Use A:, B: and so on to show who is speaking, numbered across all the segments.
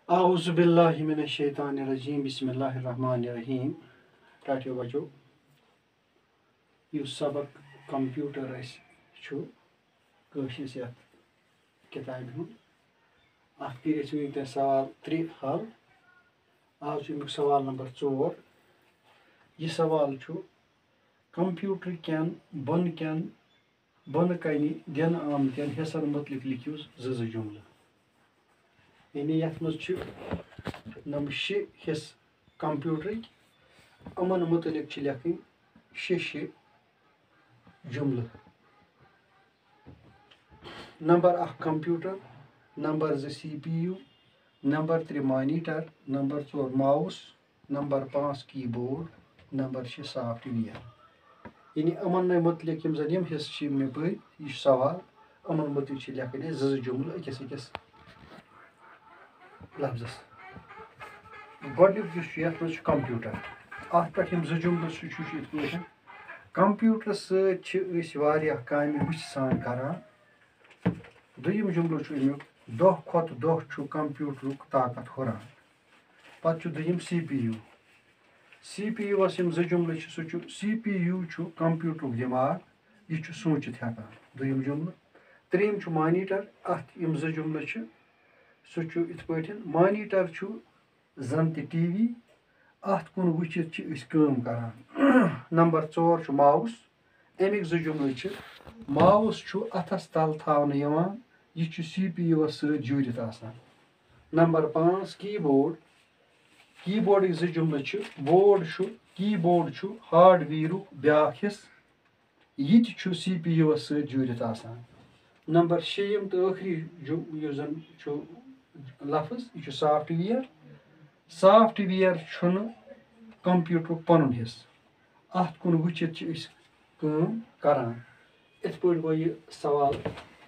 A: आऊज़ु बिल्लाहि मिनश शैतानिर रजीम बिस्मिल्लाहिर रहमानिर रहीम। टाटियो बचो युस सबक कंप्यूटर कशिस यथ किताब हूँ अत कर वनकन सवाल 3 हल। आज अमुक सवाल नंबर 4। यह सवाल कंप्यूटर कन बन कन दिन आमतन हिस्सन मुतलिक लिखियो ज जुमल। यानी यथ मम 6 हिस्स कंप्यूटर अमन मुतलिक लिखन 6 जुमल। Number 1 computer, number 2 CPU, number 3 monitor, number 4 mouse, number 5 keyboard, number 6 software. यानी अमन मुतलिक यम हिस्स मे पे यह सवाल अमन मुतलिक लिखन जुमल अकिस लफ्जस। गोडनिक कंप्यूटर अत पे जुमल सह कंप्यूटर सत्य काम वुच सान करान। दुयम जुमल अमुक दह खत दह कंप्यूटर ताकत हुरान। पत् दुयम CPU यस जुमल CPU कंप्यूटर दिमाग यह सोचित हेकान दुयम जुमल। त्रीम मॉनिटर अत जुमल सह इत पे मॉनिटर जन टीवी अत कुन वुचित काम करान। नंबर 4 माउस अमिक जुमल माउस अथस तल थवन यह CPU सत जुड़ित आसान। नंबर 5 कीबोर्ड कीबोर्ड जुमल बोर्ड कीबोर्ड हार्डवेयर ब्या हिस्स यह CPU सत जुड़ित आसान। नंबर 6 तो आखिरी लफ्ज यह सॉफ्टवेयर सॉफ्टवेयर कंप्यूटर पन हिस्स अत कुन वुचित काम करान। इत पे गो यह सवाल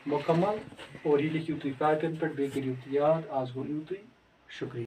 A: मुकम्मल और यह लिखियो तुम कापियन पे बे करियो याद। आज गो यूतुई शुक्रिया।